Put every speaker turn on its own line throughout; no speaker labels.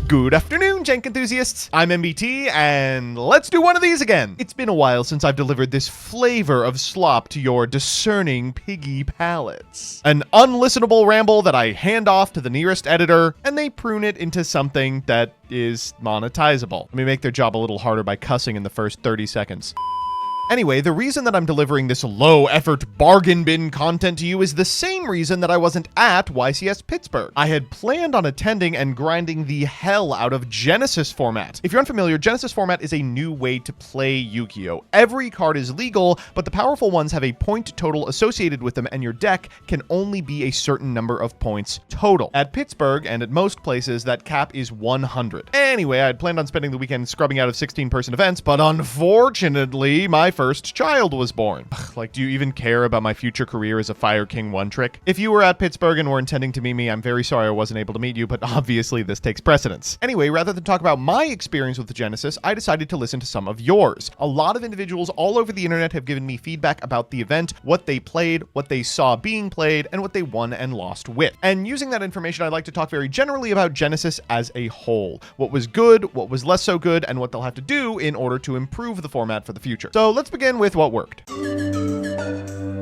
Good afternoon, jank enthusiasts. I'm MBT, and let's do one of these again. It's been a while since I've delivered this flavor of slop to your discerning piggy palates. An unlistenable ramble that I hand off to the nearest editor, and they prune it into something that is monetizable. Let me make their job a little harder by cussing in the first 30 seconds. Anyway, the reason that I'm delivering this low-effort bargain bin content to you is the same reason that I wasn't at YCS Pittsburgh. I had planned on attending and grinding the hell out of Genesys format. If you're unfamiliar, Genesys format is a new way to play Yu-Gi-Oh! Every card is legal, but the powerful ones have a point total associated with them, and your deck can only be a certain number of points total. At Pittsburgh, and at most places, that cap is 100. Anyway, I had planned on spending the weekend scrubbing out of 16-person events, but unfortunately, my first child was born. Like, do you even care about my future career as a Fire King one-trick? If you were at Pittsburgh and were intending to meet me, I'm very sorry I wasn't able to meet you, but obviously this takes precedence. Anyway, rather than talk about my experience with the Genesys, I decided to listen to some of yours. A lot of individuals all over the internet have given me feedback about the event, what they played, what they saw being played, and what they won and lost with. And using that information, I'd like to talk very generally about Genesys as a whole. What was good, what was less so good, and what they'll have to do in order to improve the format for the future. So let's begin with what worked.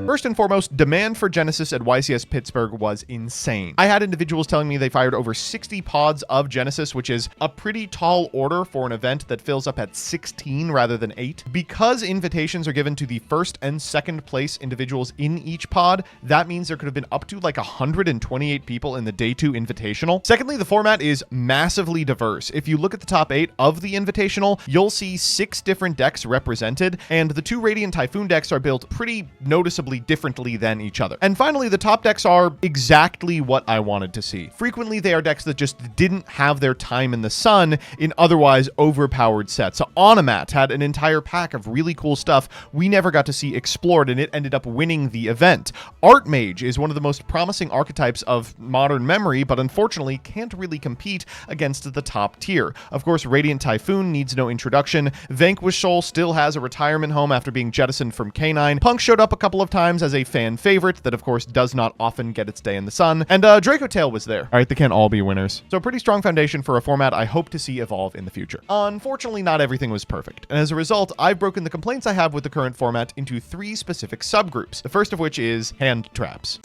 First and foremost, demand for Genesys at YCS Pittsburgh was insane. I had individuals telling me they fired over 60 pods of Genesys, which is a pretty tall order for an event that fills up at 16 rather than 8. Because invitations are given to the first and second place individuals in each pod, that means there could have been up to like 128 people in the day 2 invitational. Secondly, the format is massively diverse. If you look at the top 8 of the invitational, you'll see 6 different decks represented, and the 2 Radiant Typhoon decks are built pretty noticeably differently than each other. And finally, the top decks are exactly what I wanted to see. Frequently, they are decks that just didn't have their time in the sun in otherwise overpowered sets. So Onomat had an entire pack of really cool stuff we never got to see explored, and it ended up winning the event. Archmage is one of the most promising archetypes of modern memory, but unfortunately can't really compete against the top tier. Of course, Radiant Typhoon needs no introduction. Vanquish Soul still has a retirement home after being jettisoned from K9. Punk showed up a couple of times as a fan favorite that, of course, does not often get its day in the sun. And Draco Tail was there. All right, they can't all be winners. So a pretty strong foundation for a format I hope to see evolve in the future. Unfortunately, not everything was perfect. And as a result, I've broken the complaints I have with the current format into 3 specific subgroups. The first of which is hand traps.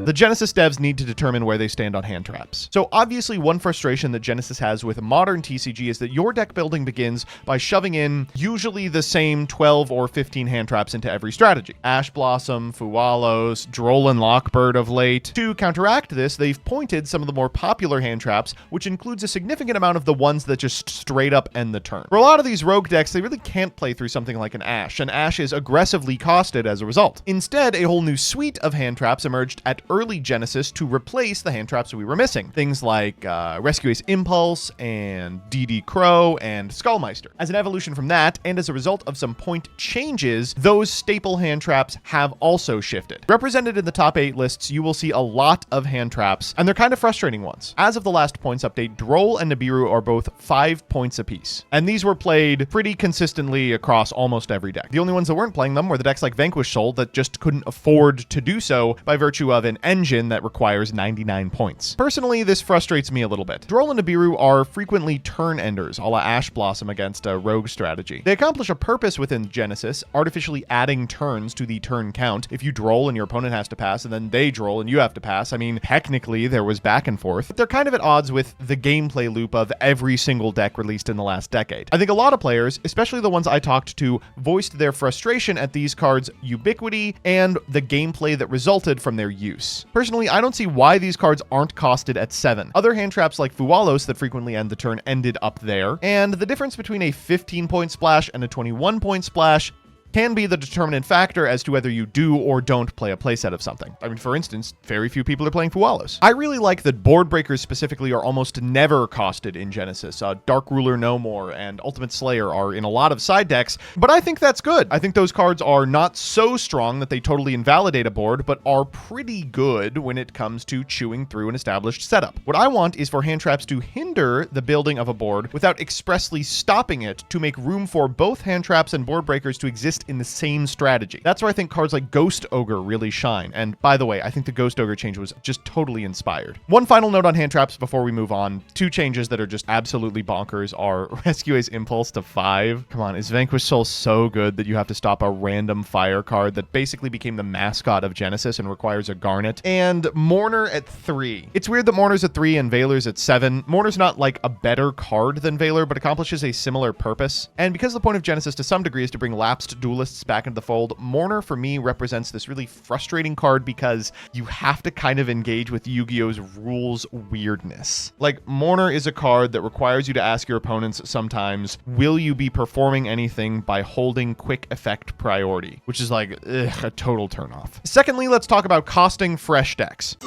The Genesys devs need to determine where they stand on hand traps. So obviously, one frustration that Genesys has with modern TCG is that your deck building begins by shoving in usually the same 12 or 15 hand traps into every strategy. Ash Blossom, Fuwalos, Droll and Lockbird of late. To counteract this, they've pointed some of the more popular hand traps, which includes a significant amount of the ones that just straight up end the turn. For a lot of these rogue decks, they really can't play through something like an Ash, and Ash is aggressively costed as a result. Instead, a whole new suite of hand traps emerged at early Genesys to replace the hand traps we were missing. Things like Rescue Ace Impulse and DD Crow and Skullmeister. As an evolution from that, and as a result of some point changes, those staple hand traps have also shifted. Represented in the top 8 lists, you will see a lot of hand traps, and they're kind of frustrating ones. As of the last points update, Droll and Nibiru are both 5 points apiece, and these were played pretty consistently across almost every deck. The only ones that weren't playing them were the decks like Vanquish Soul that just couldn't afford to do so by virtue of an engine that requires 99 points. Personally, this frustrates me a little bit. Droll and Nibiru are frequently turn enders, a la Ash Blossom against a rogue strategy. They accomplish a purpose within Genesys, artificially adding turns to the turn count. If you droll and your opponent has to pass, and then they droll and you have to pass, I mean, technically there was back and forth, but they're kind of at odds with the gameplay loop of every single deck released in the last decade. I think a lot of players, especially the ones I talked to, voiced their frustration at these cards' ubiquity and the gameplay that resulted from their use. Personally, I don't see why these cards aren't costed at 7. Other hand traps like Fuwalos that frequently end the turn ended up there, and the difference between a 15-point splash and a 21-point splash can be the determinant factor as to whether you do or don't play a playset of something. I mean, for instance, very few people are playing Fuwalos. I really like that board breakers specifically are almost never costed in Genesys. Dark Ruler No More and Ultimate Slayer are in a lot of side decks, but I think that's good. I think those cards are not so strong that they totally invalidate a board, but are pretty good when it comes to chewing through an established setup. What I want is for hand traps to hinder the building of a board without expressly stopping it, to make room for both hand traps and board breakers to exist released in the same strategy. That's where I think cards like Ghost Ogre really shine. And by the way, I think the Ghost Ogre change was just totally inspired. One final note on hand traps before we move on. Two changes that are just absolutely bonkers are Rescue's Impulse to 5. Come on, is Vanquished Soul so good that you have to stop a random fire card that basically became the mascot of Genesys and requires a Garnet? And Mourner at 3. It's weird that Mourner's at 3 and Veiler's at 7. Mourner's not like a better card than Veiler, but accomplishes a similar purpose. And because the point of Genesys to some degree is to bring lapsed duelists back into the fold, Mourner for me represents this really frustrating card because you have to kind of engage with Yu-Gi-Oh's rules weirdness. Like, Mourner is a card that requires you to ask your opponents sometimes, will you be performing anything by holding quick effect priority? Which is like, a total turnoff. Secondly, let's talk about costing fresh decks.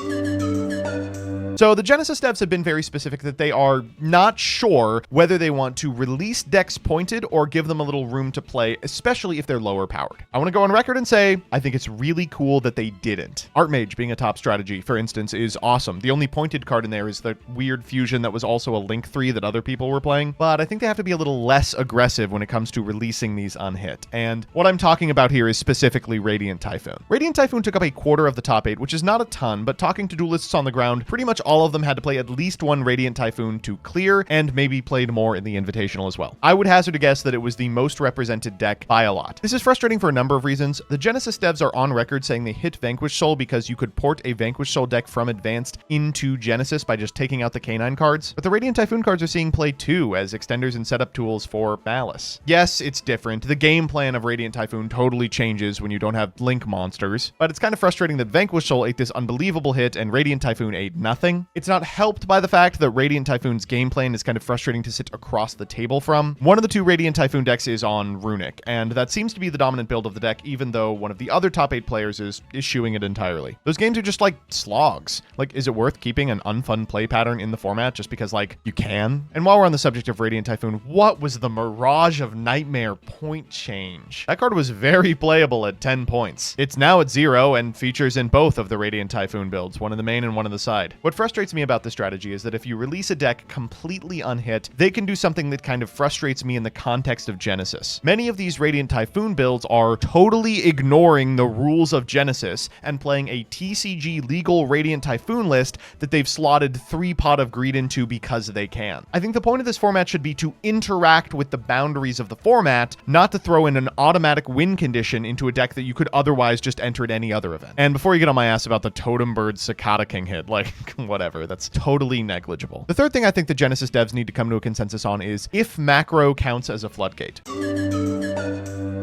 So the Genesys devs have been very specific that they are not sure whether they want to release decks pointed or give them a little room to play, especially if they're lower powered. I want to go on record and say, I think it's really cool that they didn't. Artmage being a top strategy, for instance, is awesome. The only pointed card in there is the weird fusion that was also a Link 3 that other people were playing, but I think they have to be a little less aggressive when it comes to releasing these unhit. And what I'm talking about here is specifically Radiant Typhoon. Radiant Typhoon took up a quarter of the top 8, which is not a ton, but talking to duelists on the ground, pretty much all of them had to play at least one Radiant Typhoon to clear, and maybe played more in the Invitational as well. I would hazard a guess that it was the most represented deck by a lot. This is frustrating for a number of reasons. The Genesys devs are on record saying they hit Vanquished Soul because you could port a Vanquished Soul deck from Advanced into Genesys by just taking out the Canine cards, but the Radiant Typhoon cards are seeing play too as extenders and setup tools for Malice. Yes, it's different. The game plan of Radiant Typhoon totally changes when you don't have Link monsters, but it's kind of frustrating that Vanquished Soul ate this unbelievable hit and Radiant Typhoon ate nothing. It's not helped by the fact that Radiant Typhoon's game plan is kind of frustrating to sit across the table from. One of the two Radiant Typhoon decks is on Runic, and that seems to be the dominant build of the deck, even though one of the other top 8 players is eschewing it entirely. Those games are just like slogs. Like, is it worth keeping an unfun play pattern in the format just because, like, you can? And while we're on the subject of Radiant Typhoon, what was the Mirage of Nightmare point change? That card was very playable at 10 points. It's now at 0 and features in both of the Radiant Typhoon builds, one in the main and one on the side. What frustrates me about this strategy is that if you release a deck completely unhit, they can do something that kind of frustrates me in the context of Genesys. Many of these Radiant Typhoon builds are totally ignoring the rules of Genesys and playing a TCG legal Radiant Typhoon list that they've slotted 3 Pot of Greed into because they can. I think the point of this format should be to interact with the boundaries of the format, not to throw in an automatic win condition into a deck that you could otherwise just enter at any other event. And before you get on my ass about the Totem Bird Cicada King hit, like, whatever, that's totally negligible. The third thing I think the Genesys devs need to come to a consensus on is if macro counts as a floodgate.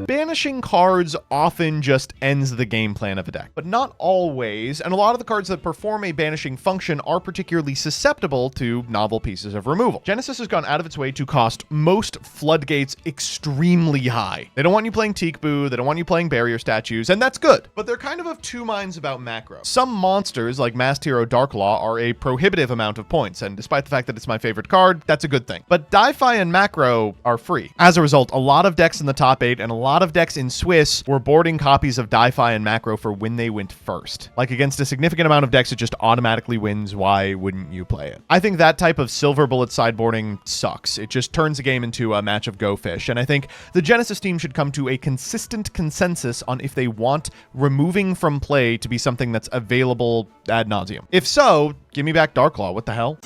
Banishing cards often just ends the game plan of a deck, but not always, and a lot of the cards that perform a banishing function are particularly susceptible to novel pieces of removal. Genesys has gone out of its way to cost most floodgates extremely high. They don't want you playing Teekboo, they don't want you playing barrier statues, and that's good, but they're kind of two minds about macro. Some monsters, like Masked Hero Darklaw, are a prohibitive amount of points, and despite the fact that it's my favorite card, that's a good thing. But Di-Fi and macro are free. As a result, a lot of decks in the top 8 and a lot of decks in Swiss were boarding copies of Di-Fi and macro for when they went first. Like, against a significant amount of decks, it just automatically wins. Why wouldn't you play it? I think that type of silver bullet sideboarding sucks. It just turns the game into a match of Go Fish, and I think the Genesys team should come to a consistent consensus on if they want removing from play to be something that's available ad nauseum. If so, give me back Darklaw. What the hell?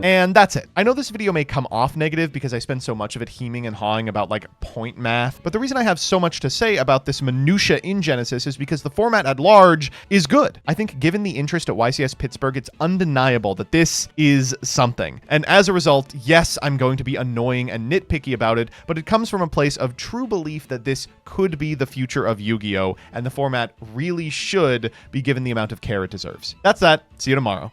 And that's it. I know this video may come off negative because I spend so much of it heming and hawing about like point math, but the reason I have so much to say about this minutia in Genesys is because the format at large is good. I think given the interest at YCS Pittsburgh, it's undeniable that this is something. And as a result, yes, I'm going to be annoying and nitpicky about it, but it comes from a place of true belief that this could be the future of Yu-Gi-Oh! And the format really should be given the amount of care it deserves. That's that. See you tomorrow.